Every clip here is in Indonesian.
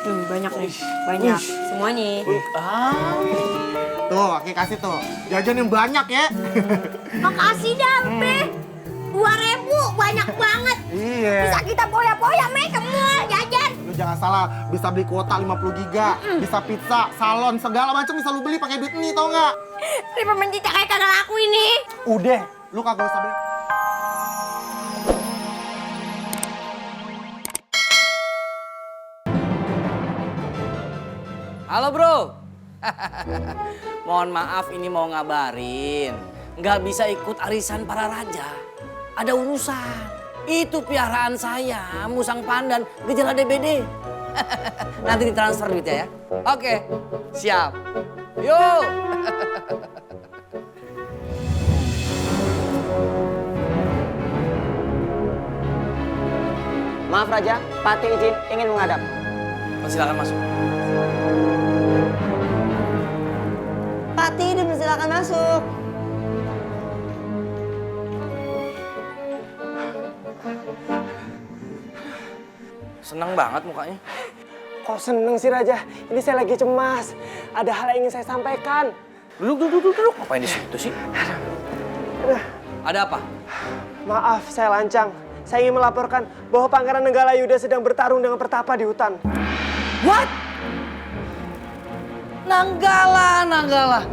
Banyak nih, banyak. Semuanya. Tuh, Aki kasih tuh. Jajan yang banyak ya. Makasih Dampe. 2.000 banyak banget. Iya. Bisa kita poya-poya ke mall jajan. Lu jangan salah, bisa beli kuota 50 giga, bisa pizza, salon, segala macam bisa lu beli pakai duit ini, tau nggak? Rima mencicak kayak kagak laku ini. Udah, lu kagak usah beli. Halo bro. Mohon maaf ini mau ngabarin. Nggak bisa ikut arisan para raja. Ada urusan. Itu piaraan saya, musang pandan, gejala DBD. Nanti ditransfer duitnya ya. Oke, siap. Yuk. Maaf Raja, Pati izin ingin menghadap. Silakan masuk. Pati dipersilakan masuk. Seneng banget mukanya. Kok seneng sih Raja? Ini saya lagi cemas. Ada hal yang ingin saya sampaikan. Duduk. Ngapain di situ sih? Ada apa? Maaf, saya lancang. Saya ingin melaporkan bahwa Pangeran Nenggala Yuda sedang bertarung dengan Pertapa di hutan. What? Nanggala.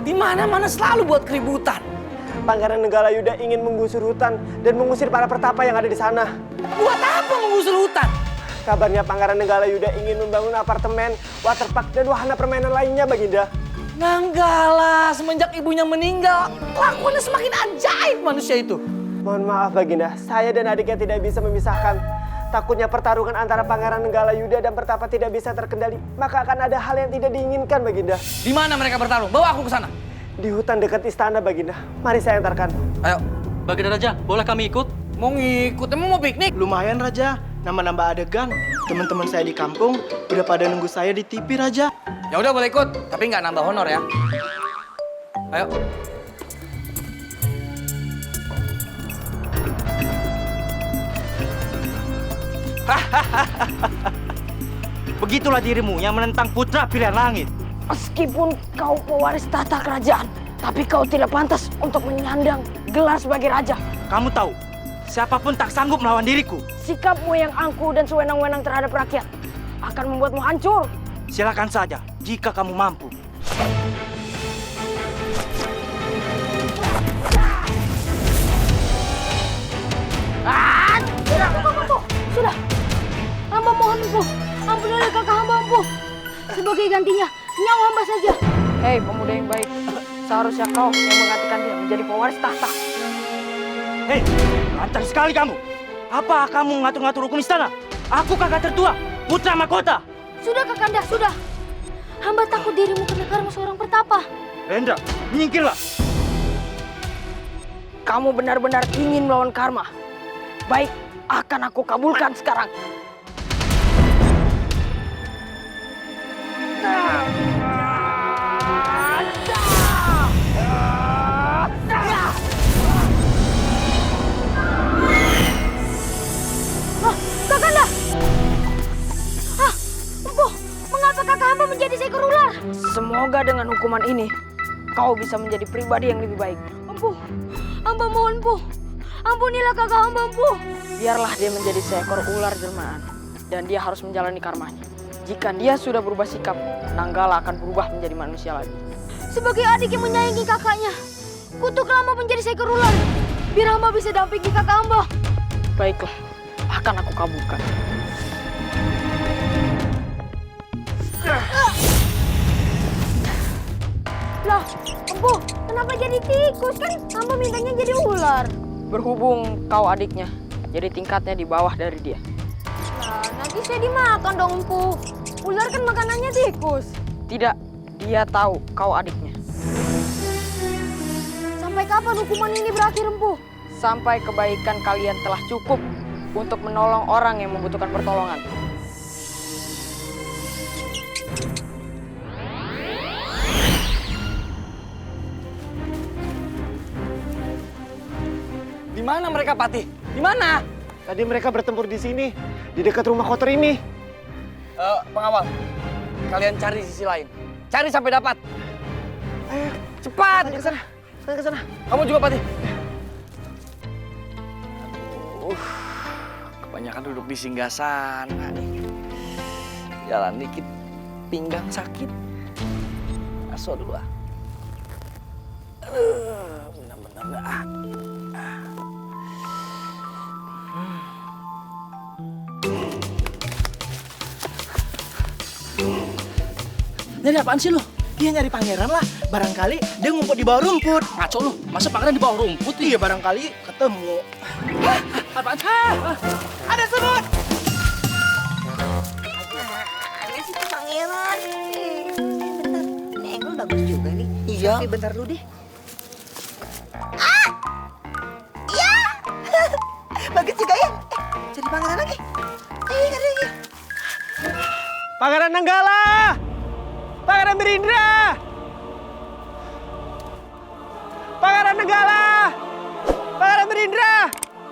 Di mana-mana selalu buat keributan. Pangeran Nenggala Yuda ingin menggusur hutan dan mengusir para Pertapa yang ada di sana. Buat apa menggusur hutan? Kabarnya Pangeran Nenggala Yuda ingin membangun apartemen, waterpark, dan wahana permainan lainnya, Baginda. Nanggala, semenjak ibunya meninggal, kelakuannya semakin ajaib manusia itu. Mohon maaf, Baginda. Saya dan adiknya tidak bisa memisahkan. Takutnya pertarungan antara Pangeran Nenggala Yuda dan Pertapa tidak bisa terkendali. Maka akan ada hal yang tidak diinginkan, Baginda. Di mana mereka bertarung? Bawa aku ke sana. Di hutan dekat istana, Baginda. Mari saya antarkan. Ayo. Baginda Raja, boleh kami ikut? Mau ngikut? Emang mau piknik? Lumayan Raja, nambah-nambah adegan. Teman-teman saya di kampung udah pada nunggu saya di TV Raja. Ya udah boleh ikut, tapi nggak nambah honor ya. Ayo. Begitulah dirimu yang menentang putra pilihan langit. Meskipun kau pewaris tahta kerajaan, tapi kau tidak pantas untuk menyandang gelar sebagai raja. Kamu tahu, siapapun tak sanggup melawan diriku. Sikapmu yang angkuh dan sewenang-wenang terhadap rakyat akan membuatmu hancur. Silakan saja, jika kamu mampu. Sudah. Hamba mohon Empu, ampunilah kakak hamba Empu. Sebagai gantinya, nyawa hamba saja. Hei pemuda yang baik, seharusnya kau yang menggantikan dia menjadi pewaris tahta. Hei, lancar sekali kamu. Apa kamu ngatur-ngatur hukum istana? Aku kakak tertua, putra mahkota. Sudah Kakanda, sudah. Hamba takut dirimu kena karma seorang Pertapa. Rendra, menyingkirlah. Kamu benar-benar ingin melawan karma. Baik, akan aku kabulkan sekarang. Kakanda! Empu, mengapa kakak hamba menjadi seekor ular? Semoga dengan hukuman ini, kau bisa menjadi pribadi yang lebih baik. Empu, hamba mohon Empu. Ampunilah kakak hamba Empu. Biarlah dia menjadi seekor ular jelmaan. Dan dia harus menjalani karmanya. Jika dia sudah berubah sikap, Nanggala akan berubah menjadi manusia lagi. Sebagai adik yang menyayangi kakaknya, kutuklah hamba menjadi seekor ular. Biar hamba bisa dampingi kakak hamba. Baiklah, akan aku kabulkan. Lah, Empu, kenapa jadi tikus? Kan hamba mintanya jadi ular. Berhubung kau adiknya, jadi tingkatnya di bawah dari dia. Nah, nanti saya dimakan dong, Empu. Ular kan makanannya tikus. Tidak, dia tahu kau adiknya. Sampai kapan hukuman ini berakhir, Empu? Sampai kebaikan kalian telah cukup untuk menolong orang yang membutuhkan pertolongan. Di mana mereka, Patih? Di mana? Tadi mereka bertempur di sini, di dekat rumah kotor ini. Pengawal, kalian cari sisi lain. Cari sampai dapat. Ayo, cepat. Ke sana. Ke sana. Kamu juga, Patih. Kebanyakan duduk di singgah sana nih. Jalan dikit, pinggang sakit. Aso dulu ah. Benar-benar ah. Nyari apaan sih lo? Dia nyari pangeran lah. Barangkali dia ngumpet di bawah rumput. Ngaco lu, masa pangeran di bawah rumput nih? Iya, barangkali ketemu. Apaan? Ada semut! Ini sih tuh pangeran. Bentar, ini angle bagus juga nih. Iya. Tapi bentar dulu deh. Iya. Bagus juga ya. Jadi pangeran lagi. Ada lagi. Pangeran Nanggala! Pangeran Berindra! Pangeran Nanggala! Pangeran Berindra!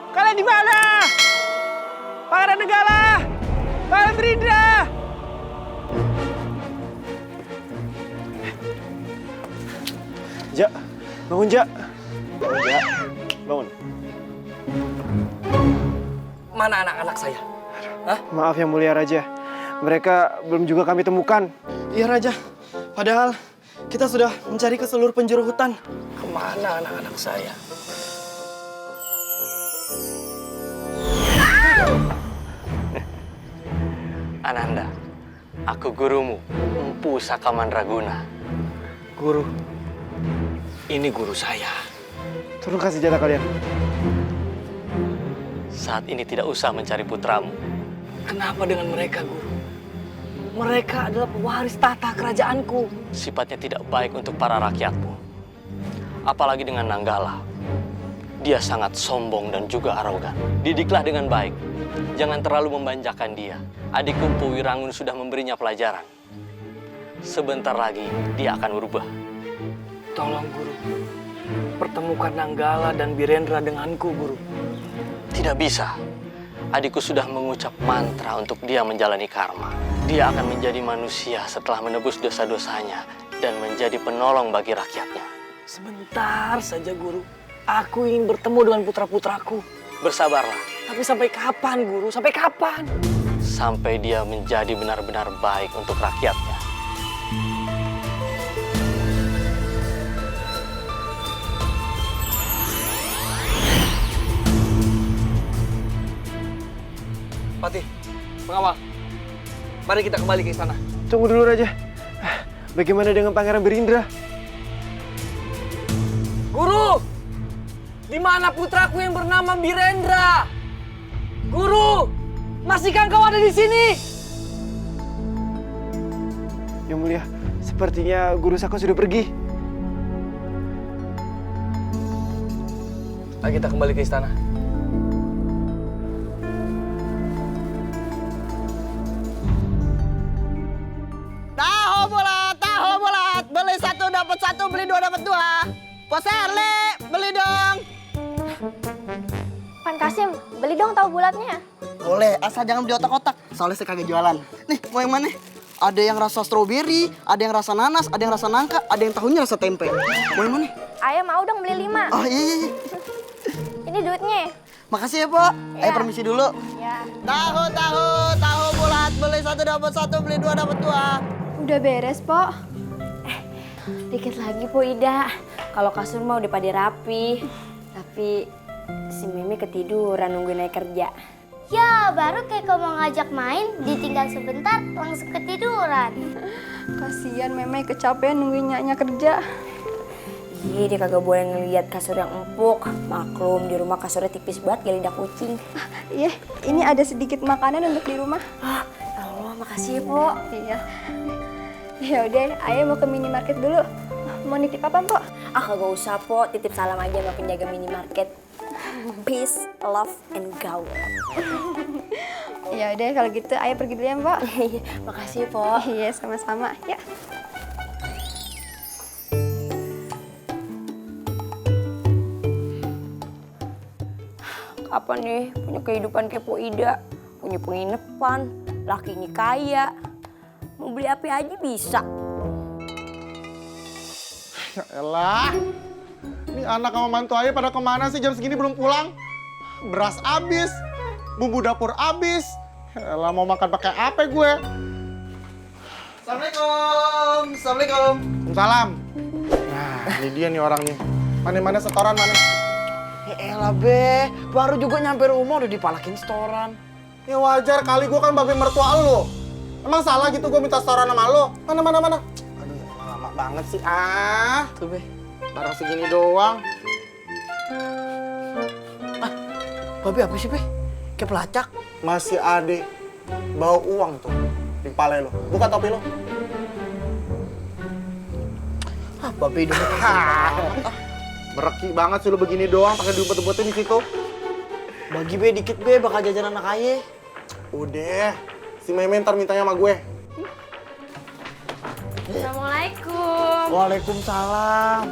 Kalian di mana? Pangeran Nanggala! Pangeran Berindra! Jak, bangun Jak. Bangun Jak, bangun. Mana anak-anak saya? Maaf yang mulia Raja, mereka belum juga kami temukan. Iya, Raja. Padahal kita sudah mencari ke seluruh penjuru hutan. Kemana anak-anak saya? Ananda, aku gurumu, Empu Sakamandraguna. Guru, Ini guru saya. turunkan senjata kalian. Saat ini tidak usah mencari putramu. Kenapa dengan mereka, Guru? Mereka adalah pewaris tahta kerajaanku. Sifatnya tidak baik untuk para rakyatmu. Apalagi dengan Nanggala. Dia sangat sombong dan juga arogan. Didiklah dengan baik. Jangan terlalu memanjakan dia. Adikku Empu Wirangun sudah memberinya pelajaran. Sebentar lagi dia akan berubah. Tolong, Guru. Pertemukan Nanggala dan Birendra denganku, Guru. Tidak bisa. Adikku sudah mengucap mantra untuk dia menjalani karma. Dia akan menjadi manusia setelah menebus dosa-dosanya dan menjadi penolong bagi rakyatnya. Sebentar saja, Guru. Aku ingin bertemu dengan putra-putraku. Bersabarlah. Tapi sampai kapan, Guru? Sampai kapan? Sampai dia menjadi benar-benar baik untuk rakyatnya. Patih, pengawal. Mari kita kembali ke istana. Tunggu dulu Raja. Bagaimana dengan Pangeran Berindra? Guru! Di mana putraku yang bernama Birendra? Guru! Masihkah kau ada di sini? Yang mulia, sepertinya Guru Saka sudah pergi. Ayo kita kembali ke istana. Tahu bulat. Beli 1 dapat 1, beli 2 dapat 2. Pos Erle, beli dong. Pan Kasim, beli dong tahu bulatnya. Boleh, asal jangan beli otak-otak. Soalnya saya kagak jualan. Nih, mau yang mana? Ada yang rasa stroberi, ada yang rasa nanas, ada yang rasa nangka, ada yang tahunya rasa tempe. Mau yang mana? Ayah mau dong beli 5. Oh iya. Ini duitnya. Makasih ya, Pak. Ya. Ayo permisi dulu. Ya. Tahu bulat. Beli 1 dapat 1, beli 2 dapat 2. Udah beres, Po. Dikit lagi, Po Ida. Kalau kasur mah udah pada rapi. Tapi si Mimi ketiduran nungguin naik kerja. Ya, baru kayak kau mau ngajak main, ditinggal sebentar, langsung ketiduran. Kasihan Meme kecapean nungguin nyaknya kerja. Iya, dia kagak boleh ngeliat kasur yang empuk. Maklum, di rumah kasurnya tipis banget, kayak lidah kucing. Iya, ini ada sedikit makanan untuk di rumah. Allah, makasih ya, Po. Iya. Ya udah, Ayah mau ke minimarket dulu. Mau nitip apa, Po? Kagak usah, Po. Titip salam aja sama penjaga minimarket. Peace, love, and gaul. Ya udah, kalau gitu Ayah pergi dulu ya, Mbak. Makasih, Po. Iya, sama-sama. Ya. Kapan nih punya kehidupan kayak Po Ida? Punya penginapan, Laki ini kaya, mau beli apa aja bisa. Ya elah. Ini anak sama mantu ayah pada kemana sih jam segini belum pulang? Beras habis, bumbu dapur habis. Ya elah, mau makan pakai apa gue? Assalamualaikum. Assalamualaikum. Waalaikumsalam. Nah, ini dia nih orangnya. Mana setoran mana? Ya elah be, baru juga nyampe rumah udah dipalakin setoran. Ya wajar kali, gue kan babe mertua lo. Emang salah gitu gue minta setoran sama lo? Mana? Aduh, lama banget sih. Tuh be. Barang segini doang. Babe apa sih be? Kayak pelacak. Masih ade bawa uang tuh di kepala lo. Buka topi lo. Babe udah Bereki banget sih lo begini doang pakai diumpet-umpetin di situ. bagi be dikit be, bakal jajan anak ayah. Udah, si Meme ntar mintanya sama gue. Assalamualaikum. Waalaikumsalam.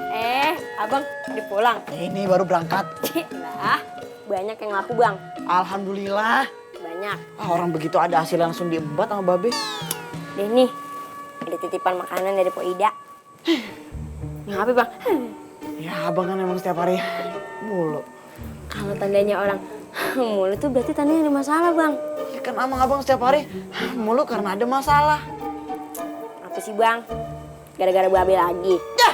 Abang udah pulang? Ini baru berangkat. Lah, banyak yang laku bang. Alhamdulillah. Banyak. Orang begitu ada hasil langsung diembat sama babe. Deh nih, ada titipan makanan dari Po Ida. Ngapain bang? Ya abang kan emang setiap hari mulu. Kalau tandanya orang mulu tuh berarti tandanya ada masalah bang. Ya kan abang setiap hari mulu karena ada masalah. Apa sih bang? Gara-gara babe lagi? Ya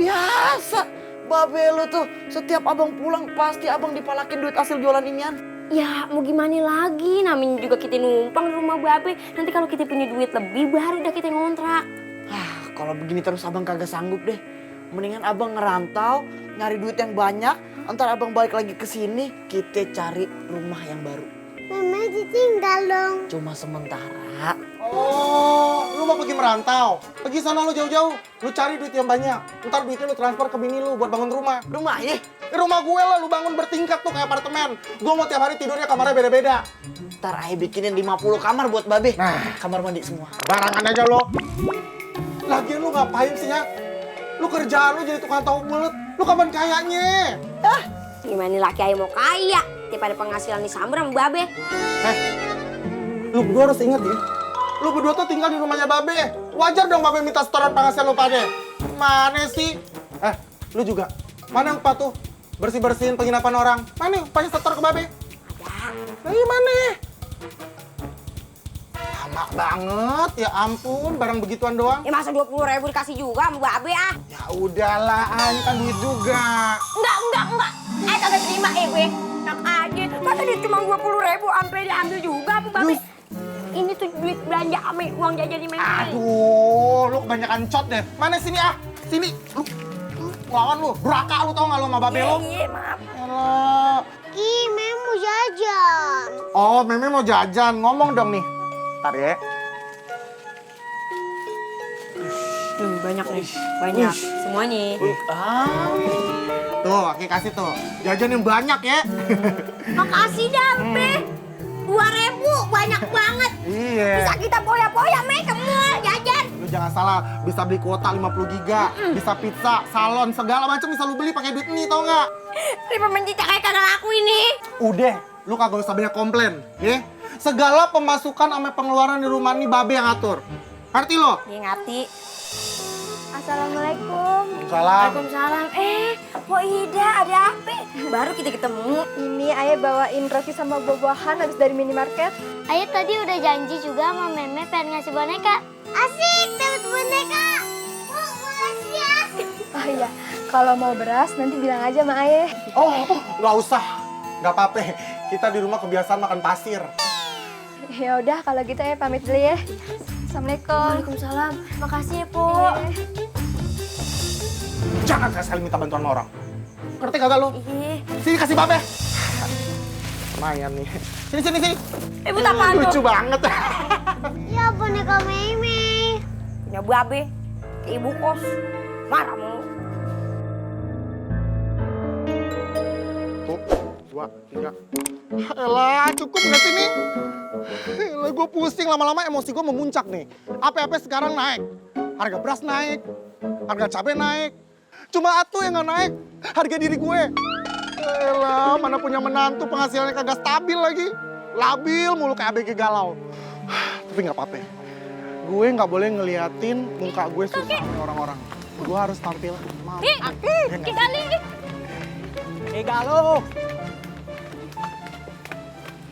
biasa. Babe lu tuh setiap abang pulang pasti abang dipalakin duit hasil jualan inian. Ya mau gimana lagi, namanya juga kita numpang di rumah babe. Nanti kalau kita punya duit lebih baru udah kita ngontrak. Kalau begini terus abang kagak sanggup deh. Mendingan abang ngerantau, nyari duit yang banyak. Ntar abang balik lagi ke sini, kita cari rumah yang baru. Mama ditinggal dong. Cuma sementara. Oh, lu mau pergi merantau? Pergi sana lu jauh-jauh. Lu cari duit yang banyak. Ntar duitnya lu transfer ke bini lu buat bangun rumah. Rumah ya? Rumah gue lah, lu bangun bertingkat tuh kayak apartemen. Gue mau tiap hari tidurnya kamarnya beda-beda. Ntar ayah bikinin 50 kamar buat babe. Nah. Kamar mandi semua. Barangan aja lo. Lagian lu ngapain sih ya? Lu kerjaan lu jadi tukang tahu bulet. Lu kapan kayanya? Gimana laki ayah mau kaya? Tiap ada penghasilan disamber sama babe. Lu berdua harus inget ya. Lu berdua tuh tinggal di rumahnya babe. Wajar dong babe minta setoran penghasilan lu pada. Mana sih? Lu juga. Mana upah tuh? Bersih-bersihin penginapan orang. Mana upahnya setor ke babe? Ada. Mana? Lama banget, ya ampun, barang begituan doang. Ya masa 20.000 dikasih juga sama babe ah? Ya udahlah, kan duit juga. Enggak. Kagak terima gue. Enak aja. Masa dia cuma 20.000 sampai diambil juga apa babe? Ini tuh duit belanja ame, uang jajan di Meme. Aduh, lu kebanyakan cot deh. Mana sini ah? Sini. Lu lawan lu, beraka lu tau gak lu sama babe lu? Iya, maaf. Alah. Ih, Meme mau jajan. Oh, Meme mau jajan. Ngomong dong nih. Ntar ya. Banyak nih. Banyak. Semuanya. Tuh, Aki kasih tuh. Jajan yang banyak ya. Makasih dah, Be. 2.000, banyak banget. Iya. Bisa kita poya-poya, Me, ke mall, jajan. Lu jangan salah, bisa beli kuota 50 giga, bisa pizza, salon, segala macam bisa lu beli pakai duit ini, tau nggak? Ini pemencicak kayak kagak laku ini. Udah, lu kagak usah banyak komplain, ya. Segala pemasukan sama pengeluaran di rumah ini babe yang atur. Ngerti lo? Iya, ngerti. Assalamualaikum. Salam. Waalaikumsalam. Po Ida, ada apa? Baru kita ketemu. Ini ayah bawain roti sama buah-buahan habis dari minimarket. Ayah tadi udah janji juga sama Meme pengen ngasih boneka. Asik, dapat boneka. Oh, makasih ya. Oh iya, kalau mau beras nanti bilang aja sama ayah. Oh, nggak usah. Nggak apa-apa. Kita di rumah kebiasaan makan pasir. Ya udah kalau gitu ayah pamit dulu ya. Assalamualaikum. Waalaikumsalam. Makasih ya, Po. Jangan sekali minta bantuan sama orang. Ngerti kagak lo? Iya. Sini kasih babe. Lumayan nih. Sini. Ibu apaan tuh? Lucu banget. Ya boneka Meme. Punya babe. Ke ibu kos. Marah mulu. Tuh, 2, 3. Elah, cukup nggak sih nih? Elah, gue pusing lama-lama emosi gue memuncak nih. Apa-apa sekarang naik. Harga beras naik. Harga cabai naik. Cuma atuh yang nggak naik. Harga diri gue. Elah, mana punya menantu penghasilannya kagak stabil lagi. Labil mulu kayak ABG galau. Tapi nggak apa-apa. Gue nggak boleh ngeliatin muka gue susah sama orang-orang. Gue harus tampil malu. Ki Gali. Galo.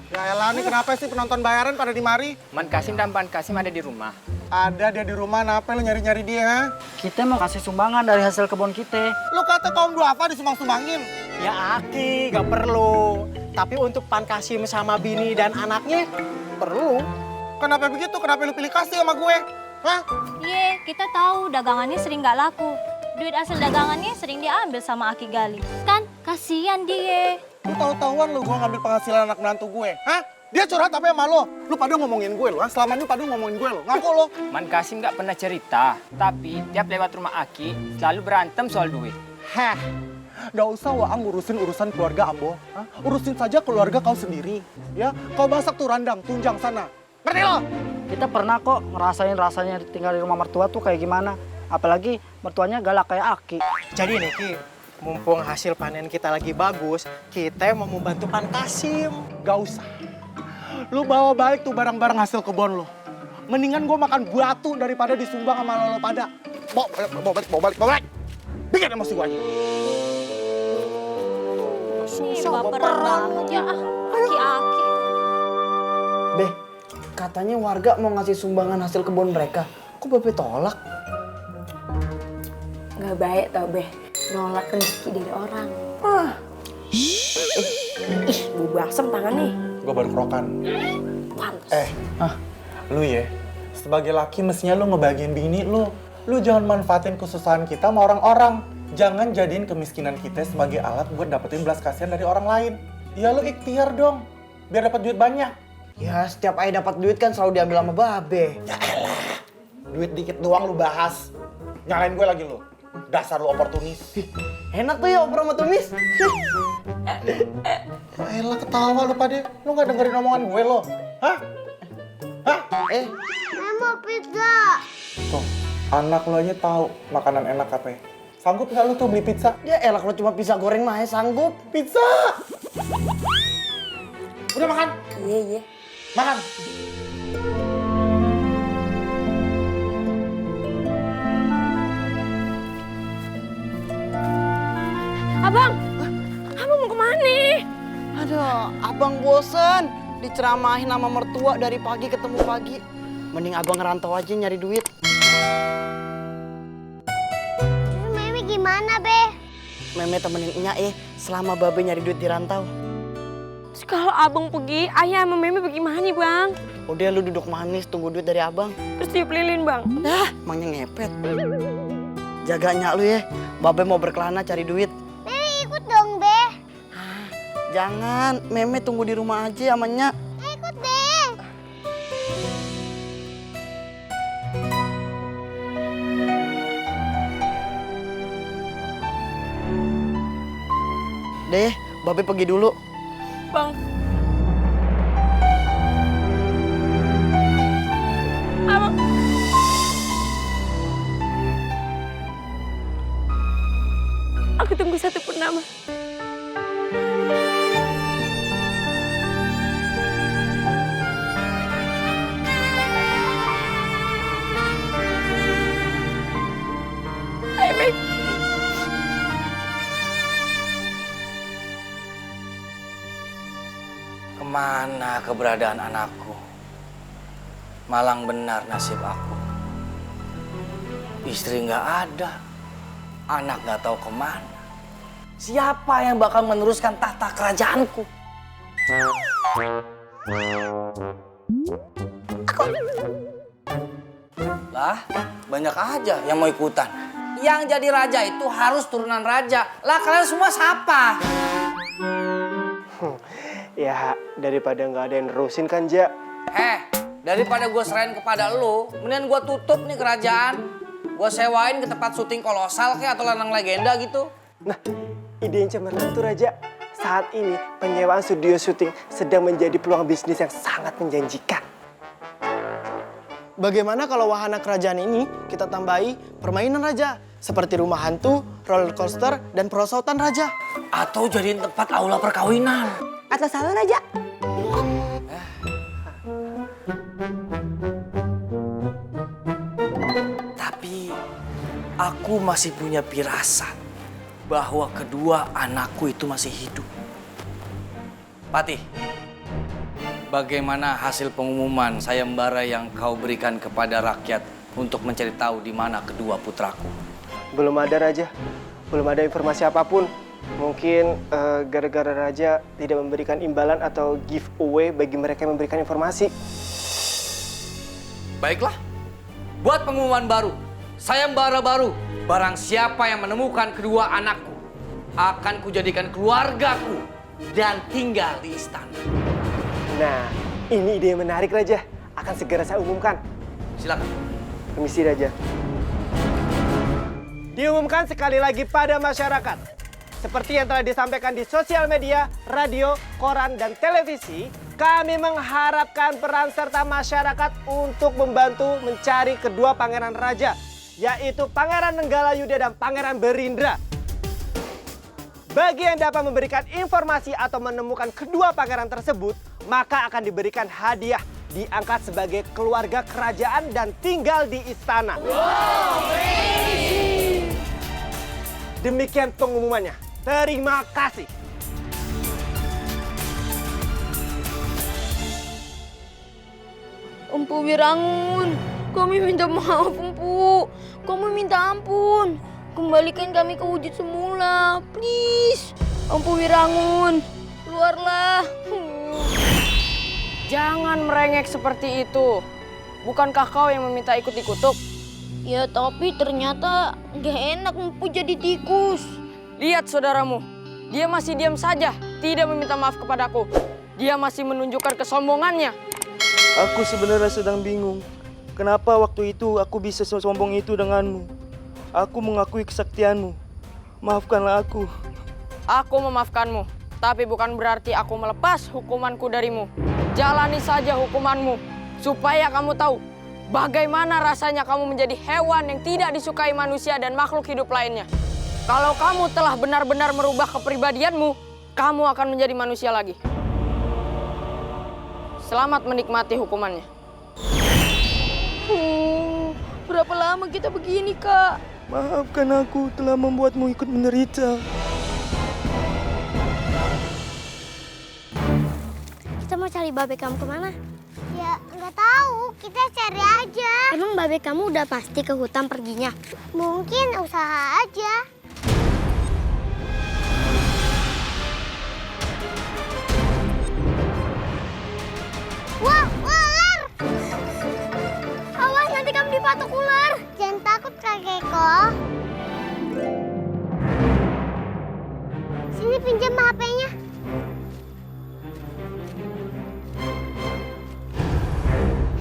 Ya elah, nih kenapa sih penonton bayaran pada di mari? Man Kasim dan Pan Kasim ada di rumah. Ada dia di rumah, kenapa lu nyari-nyari dia? Ha? Kita mau kasih sumbangan dari hasil kebun kita. Lu kata kaum duafa disumbang-sumbangin? Ya Aki, gak perlu. Tapi untuk Pan Kasim sama bini dan anaknya, perlu. Kenapa begitu? Kenapa lu pilih kasih sama gue? Hah? Iya, kita tahu dagangannya sering nggak laku. Duit hasil dagangannya sering diambil sama Aki Gali. Kan, kasihan dia. Lu tahu-tahuan lu gue ngambil penghasilan anak menantu gue? Hah? Dia curhat apa sama lo? Lu pada ngomongin gue lo, selama ini pada ngomongin gue lo. Ngaku lo. Man Kasim nggak pernah cerita, tapi tiap lewat rumah Aki selalu berantem soal duit. Heh, gak usah Waang ngurusin urusan keluarga Ambo. Hah? Urusin saja keluarga kau sendiri. Ya, kau masak tuh randang, tunjang sana. Ngerti lo? Kita pernah kok ngerasain rasanya tinggal di rumah mertua tuh kayak gimana. Apalagi mertuanya galak kayak Aki. Jadi nih Ki, mumpung hasil panen kita lagi bagus, kita mau membantu Pan Kasim. Gak usah. Lu bawa balik tuh barang-barang hasil kebun lo. Mendingan gue makan batu daripada disumbang sama lo pada. Bawa balik. Bikin emosi gue aja. Susah, baperan banget ya, Aki-Aki. Beh, katanya warga mau ngasih sumbangan hasil kebun mereka. Kok Babe tolak? Gak baik tau Beh, nolak rezeki dari orang. Bau basem tangannya. Gue baru kerokan. Pantes. Lu ya, sebagai laki mestinya lu ngebagiin bini lu. Lu jangan manfaatin kesusahan kita sama orang-orang. Jangan jadiin kemiskinan kita sebagai alat buat dapetin belas kasihan dari orang lain. Ya lu ikhtiar dong, biar dapat duit banyak. Ya, setiap ayah dapat duit kan selalu diambil sama Babe. Ya elah, duit dikit doang lu bahas. Nyalain gue lagi lu. Dasar lu oportunis. Enak tuh ya oper sama tumis. Elah ketawa lu pada. Lu gak dengerin omongan gue lo. Hah? Mau pizza. Tuh, anak lo aja tahu makanan enak apa ya. Sanggup nggak lu tuh beli pizza? Ya elah kalau cuma pizza goreng mah ya sanggup. Pizza! Udah makan? Iya. Makan! Abang mau kemana? Aduh, abang bosen diceramahin sama mertua dari pagi ketemu pagi. Mending abang ngerantau aja nyari duit. Terus Mimi gimana, Be? Meme temenin Nya selama Babe nyari duit di rantau. Terus kalau abang pergi, ayah sama Meme bagaimana Bang? Udah lu duduk manis tunggu duit dari abang. Terus tiup lilin Bang? Dah, emangnya ngepet. Jaganya lu ya, Babe mau berkelana cari duit. Mimi ikut dong, Be. Jangan, Meme tunggu di rumah aja sama Nya. Ikut deh. Deh, Babe pergi dulu. Bang. Abang. Aku tunggu satu purnama. Ayo, Bang. Kemana keberadaan anakku? Malang benar nasib aku. Istri nggak ada, anak nggak tahu kemana. Siapa yang bakal meneruskan tahta kerajaanku? Lah, banyak aja yang mau ikutan. Yang jadi raja itu harus turunan raja. Lah kalian semua siapa? Ya, daripada nggak ada yang nerusin kan, Ja. Daripada gue serahin kepada lu, mendingan gue tutup nih kerajaan. Gue sewain ke tempat syuting kolosal kayak atau Lanang Legenda gitu. Nah, ide yang cemerlang tuh, Raja. Saat ini penyewaan studio syuting sedang menjadi peluang bisnis yang sangat menjanjikan. Bagaimana kalau wahana kerajaan ini kita tambahi permainan raja? Seperti rumah hantu, roller coaster, dan perosotan raja. Atau jadiin tempat aula perkawinan. Atas salah Raja. aku masih punya firasat bahwa kedua anakku itu masih hidup. Patih, bagaimana hasil pengumuman sayembara yang kau berikan kepada rakyat untuk mencari tahu di mana kedua putraku? Belum ada Raja, belum ada informasi apapun. Mungkin gara-gara Raja tidak memberikan imbalan atau giveaway bagi mereka yang memberikan informasi. Baiklah, buat pengumuman baru, sayembara baru. Barang siapa yang menemukan kedua anakku, akan kujadikan keluargaku dan tinggal di istana. Nah, ini ide yang menarik Raja. Akan segera saya umumkan. Silakan. Permisi Raja. Diumumkan sekali lagi pada masyarakat. Seperti yang telah disampaikan di sosial media, radio, koran, dan televisi, kami mengharapkan peran serta masyarakat untuk membantu mencari kedua pangeran raja, yaitu Pangeran Nenggalayuda dan Pangeran Berindra. Bagi yang dapat memberikan informasi atau menemukan kedua pangeran tersebut, maka akan diberikan hadiah, diangkat sebagai keluarga kerajaan dan tinggal di istana. Demikian pengumumannya. Terima kasih. Empu Wirangun, kami minta maaf Empu. Kami minta ampun. Kembalikan kami ke wujud semula, please. Empu Wirangun, keluarlah. Jangan merengek seperti itu. Bukankah kau yang meminta ikut dikutuk? Ya tapi ternyata gak enak Empu jadi tikus. Lihat saudaramu, dia masih diam saja, tidak meminta maaf kepadaku. Dia masih menunjukkan kesombongannya. Aku sebenarnya sedang bingung. Kenapa waktu itu aku bisa sombong itu denganmu? Aku mengakui kesaktianmu. Maafkanlah aku. Aku memaafkanmu, tapi bukan berarti aku melepas hukumanku darimu. Jalani saja hukumanmu, supaya kamu tahu bagaimana rasanya kamu menjadi hewan yang tidak disukai manusia dan makhluk hidup lainnya. Kalau kamu telah benar-benar merubah kepribadianmu, kamu akan menjadi manusia lagi. Selamat menikmati hukumannya. Berapa lama kita begini, Kak? Maafkan aku telah membuatmu ikut menderita. Kita mau cari babe kamu kemana? Ya, nggak tahu. Kita cari aja. Emang babe kamu udah pasti ke hutan perginya? Mungkin usaha aja. Wah, ular! Awas, nanti kamu dipatok ular. Jangan takut, Kak Geko. Sini pinjam HP-nya.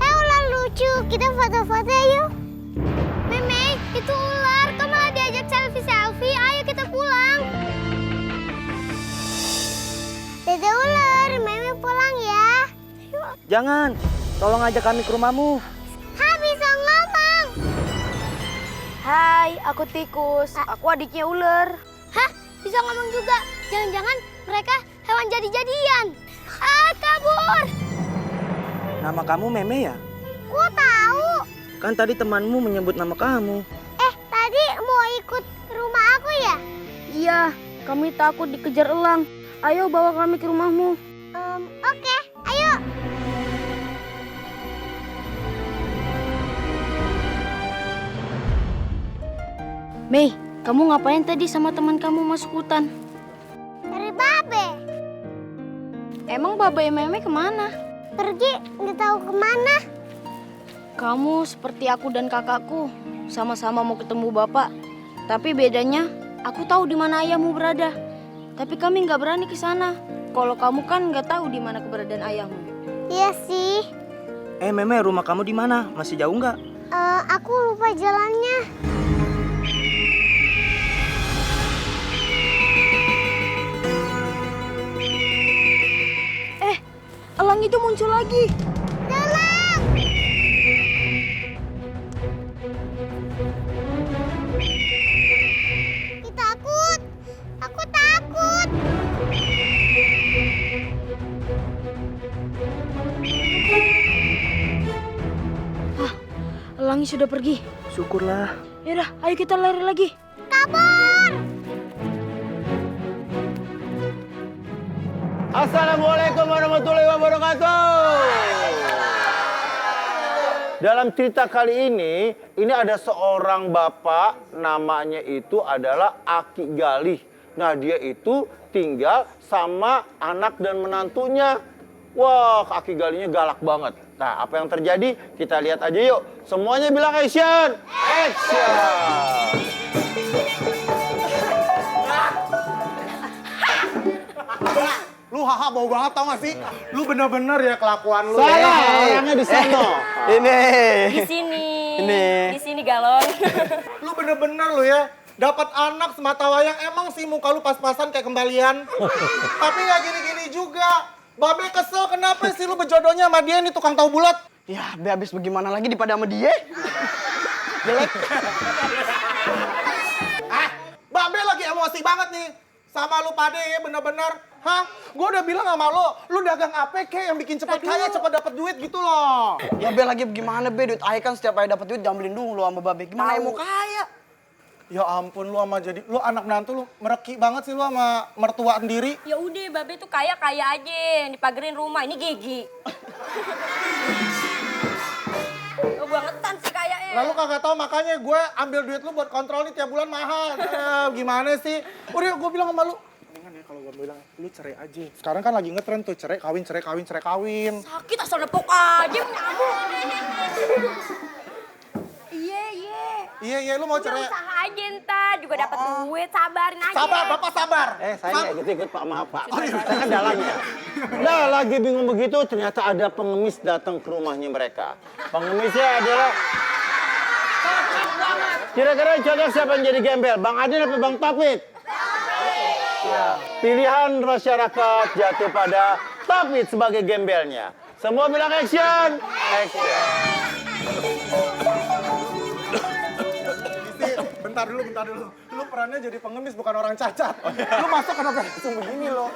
Hei ular lucu, kita foto-foto yuk. Meme, itu ular. Kamu malah diajak selfie-selfie. Ayo kita pulang. Dede ular, Meme pulang ya. Jangan, tolong ajak kami ke rumahmu. Ha, bisa ngomong. Hai, aku tikus. Aku adiknya ular. Hah, bisa ngomong juga. Jangan-jangan mereka hewan jadi-jadian. Ah, kabur. Nama kamu Meme ya? Gua tahu. Kan tadi temanmu menyebut nama kamu. Tadi mau ikut ke rumah aku ya? Iya, kami takut dikejar elang. Ayo bawa kami ke rumahmu. Oke, ayo. Mei, kamu ngapain tadi sama teman kamu masuk hutan? Cari babe. Emang babe Meme kemana? Pergi, nggak tahu kemana. Kamu seperti aku dan kakakku, sama-sama mau ketemu bapak. Tapi bedanya, aku tahu di mana ayahmu berada. Tapi kami nggak berani ke sana. Kalau kamu kan nggak tahu di mana keberadaan ayahmu. Iya sih. Meme, rumah kamu di mana? Masih jauh nggak? Aku lupa jalannya. Elang itu muncul lagi. Tolong! Takut. Aku takut. Elangnya sudah pergi. Syukurlah. Yaudah, ayo kita lari lagi. Assalamualaikum warahmatullahi wabarakatuh. Dalam cerita kali ini ada seorang bapak, namanya itu adalah Aki Galih. Nah, dia itu tinggal sama anak dan menantunya. Wah, Aki Galihnya galak banget. Nah, apa yang terjadi? Kita lihat aja yuk. Semuanya bilang action! Action! Lu haha bau banget tau gak sih? Lu bener-bener ya kelakuan lu. Salah, orangnya di sana. Ini. Di sini. Ini. Di sini galon. Lu bener-bener lu ya. Dapat anak semata wayang, emang sih muka lu pas-pasan kayak kembalian. Tapi gak gini-gini juga. Babe kesel kenapa sih lu berjodohnya sama dia nih tukang tahu bulat? Ya, be habis bagaimana lagi daripada sama dia? Jelek. Babe lagi emosi banget nih. Sama lu pade ya bener-bener. Hah? Gue udah bilang sama lu dagang apa kek yang bikin cepet kaya, cepet dapet duit gitu loh. Ya be lagi bagaimana be, duit Ayah kan setiap Ayah dapet duit jangan beliin dulu sama babe. Gimana Ayah mau kaya? Ya ampun lu sama jadi, lu anak menantu lu mereki banget sih lu sama mertua sendiri. Ya udah, babe tuh kaya aja, dipagerin rumah. Ini Gigi. Oh, bangetan sih kayaknya. Lalu kagak tahu makanya gue ambil duit lu buat kontrol nih tiap bulan mahal. Gimana sih? Udah gue bilang sama lu. Mendingan ya kalau gue bilang lu cerai aja. Sekarang kan lagi ngetren tuh cerai kawin, cerai kawin, cerai kawin. Sakit asal nepok aja nyamuk. Iya lu mau cerai. Usaha aja ntar juga dapat duit, sabarin aja. Sabar, Bapak sabar. Saya nggak ikut-ikut Pak, maaf Pak. Saya kan dalangnya. Nah, lagi bingung begitu, ternyata ada pengemis datang ke rumahnya mereka. Pengemisnya adalah... Kira-kira cocok siapa yang jadi gembel? Bang Adin atau Bang Tapit? Ya. Pilihan masyarakat jatuh pada Tapit sebagai gembelnya. Semua bilang action! Action! Bentar dulu. Lu perannya jadi pengemis bukan orang cacat. Lu masuk kenapa langsung begini lo?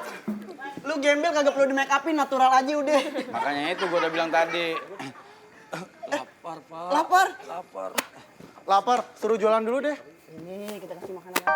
Lu gembel kagak perlu di make upin, natural aja udah. Makanya itu gue udah bilang tadi. Lapar? Lapar, suruh jualan dulu deh. Ini kita kasih makanan lagi.